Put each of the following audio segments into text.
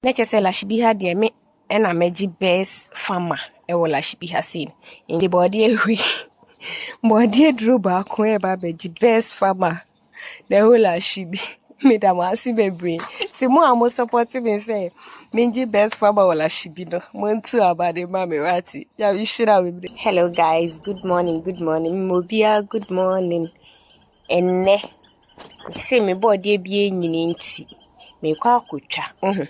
Let's say la shibi ha de me na meji best farmer e wo la shibi ha sin. In the body ewi. Body dro ba ko e ba beji best farmer. The whole la shibi. Me da ma si bebre. Si mo amo support me say minji best farmer wo la shibi no. Mo ntu abade ma me rati. Ya wi shira we. Hello guys, good morning. Mobia, good morning. Enne se me body bi enyini nti. Me kwa akotwa.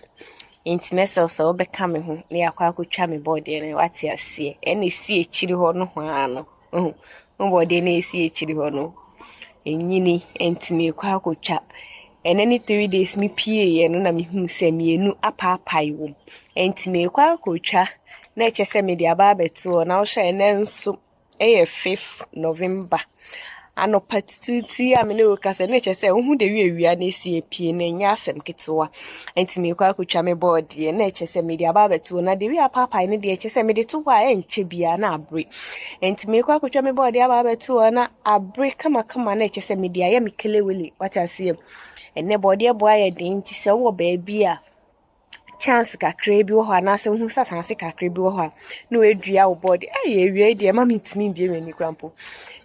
Enti mesel so obeka me ho na yakwa akotwa me body na wate ase ene si echiri ho no ho ano mo body na esi echiri ho no enyini enti me kwa akotwa ene ni 3 days me pie ye no na me hu se mienu apaapai wo enti me kwa akotwa na eche se me dia ba beto na wo hwe ene nso 5th November ano patiti amene wokasa na eche se ohu de wiawia na esi epie na nya asem ketewa enti me kwa akotwa me body na eche se me dia ba beto na de wi apapa ne de eche se me de to wa enche bia na abre enti me kwa akotwa me body aba beto na abre kama na eche se me dia ya me kelewele wata asem ene body ebo aye de enti se wo ba bia chance kakra bi wo ho na se hu sasanse kakra bi wo ho na wedua wo body aye wie de ma mitimi bia weni krampo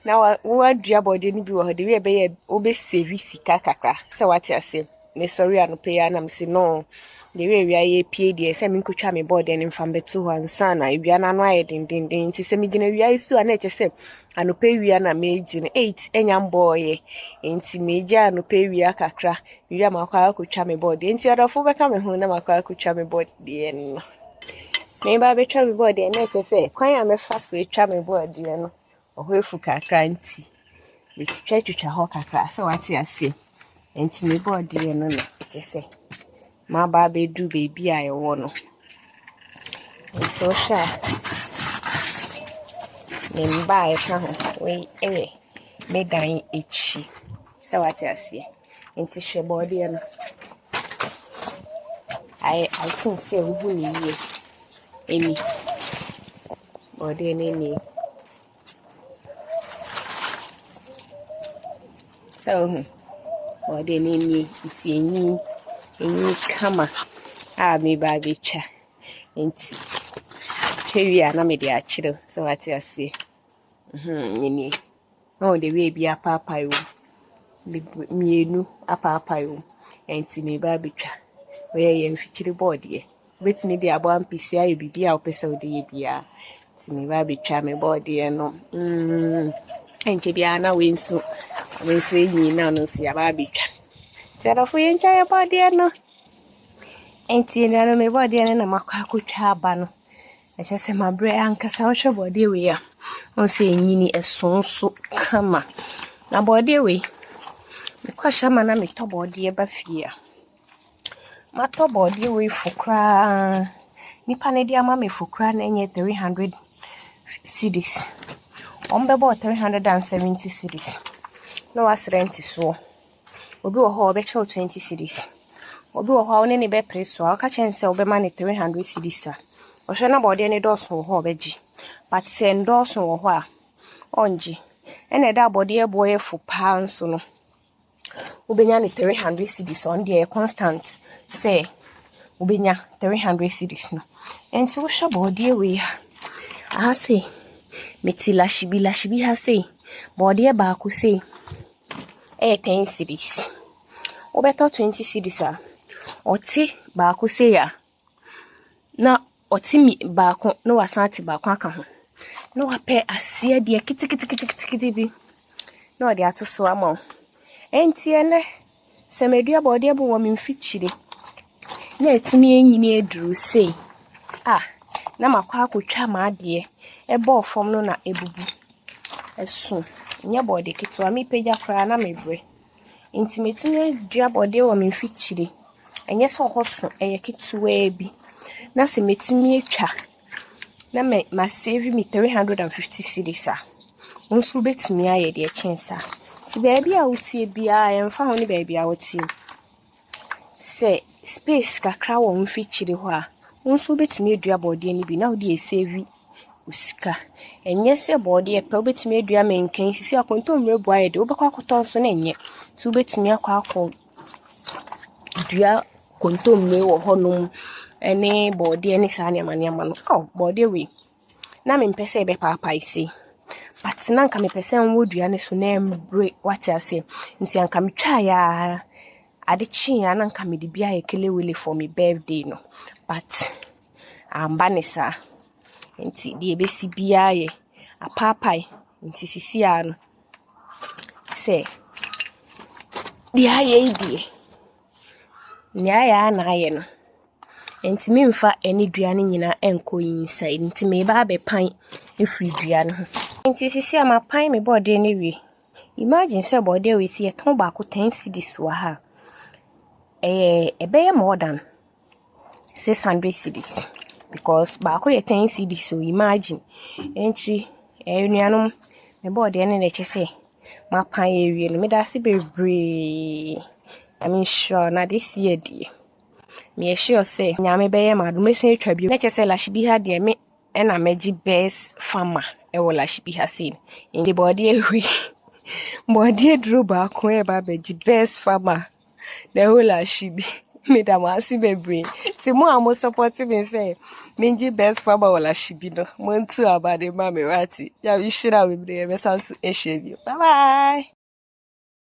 na wo adua body ni bi wo ho de we be ye obe service kakra se wate ase me sorry anope ya na me se no de we ye pie de se me nkotwa me body ni mfa beto ho ansa na ewia na no aye dindindin ti se me gina wia isu na eche se anope wia na me gina 8 enyam boy enti me gya anope wia kakra wia makwa akotwa me body enti adafo beka me ho na makwa akotwa me body de no me ba betwa me body na eche se kwan ya me fa so etwa me body no ohoefu kakra nti me twetwa ho kakra se wate ase enti me body no na eche se ma ba be du baby aye wo no so sha me mba e ka ho we me dan echi se wate ase enti hwe body no I think say who ni ye emi body ni so body ni iti enyi kama me ba becha enti chewia na me dia chiro so wate ase nyini no de we bia papa yo mienu apapa yo enti me ba betwa we ye mfichiri board ye betimi de abo ampisi aye bibia opese ode ye bia enti me ba betwa me board ye no enche bia na we nso enyi na no si aba betwa tera fu yencha ye board ye no enti na me board ye na makwa akotwa aba no eche se mabre ankasa wo board ye we ya on se enyini esonso kama na board ye we me kwa shama na me to board ye ba fie ma to board ye we fukra nipa ne dia ma me fukra na enye 300 cedis ombe bo 370 cedis no was rent so obi wo ho obe che 20 cedis obi wo ho ne be price so aka chense obe ma ne 300 cedis a o hwe na board ye ne do so ho obeji but se ndo so wo ho a onji ene da board ye bo ye fu pa nso no ubenya ni 300 cedis on the constant say ubenya 300 cedis no enti wo hwa body we ha say metila shibi ha say body ba ku say 10 cedis obeto 20 cedis a oti ba ku say ya na oti mi ba ku no wasanti ba ku aka ho no wape asia de kiti bi no de atoso ama enti ene se medua body bu wo mfichire na etumi enyini eduru sei na makwa akotwa ma ade ebo fom no na ebubu esu nya body kitwa mi peja kra na mebre enti metumi dua body wo mfichire enye so hoso kitwa bi na se metumi etwa na ma save me 350 cedis unsu betumi aye de chensa ti baby a wutie bia emfa ho ni baby a wutie se space kakra wo mfichire ho a unsu betumi edua body ni bi na wo de save usika enye se body e pe obetumi edua menkan sisi akonto mrebu aye de obekwa akoton so na enye tu betumi akwa dua kontomre wo honum ene body ene saa nneɛma no body we na me mpɛ sɛ be papa isi but na nka me pɛ sɛ nwo dua ne so na embre what I say nti anka me twa ya ade chi ya na nka me de bia ekelewele for me birthday no but amba ne saa nti de ebesi bia ye apapai nti sisi ya no se dia ye die nya ya na aye no nti me mfa eni dua ne nyina enko inside nti me ba be pan efri dua no nti sisi ama pan me body ne wie imagine say body we si eton ba ko 10 cedis wa ha ebe more than 600 cedis because ba ko 10 cedis so imagine nti nuanom me body ne che say ma pan ewie no me da se bebre I'm sure na this year die me sure say nyame be ye madu mesin atwa bi na che say lashibi ha de me na meji best farmer e wo lashibi ha sin in the body ewi body dro ba ko e ba beji best farmer the whole lashibi me da ma si bebre ti mo am support me say meji best farmer wo lashibi no mo ntu abade ma me rati ya bi shira bebre e be sanso e shebi bye bye.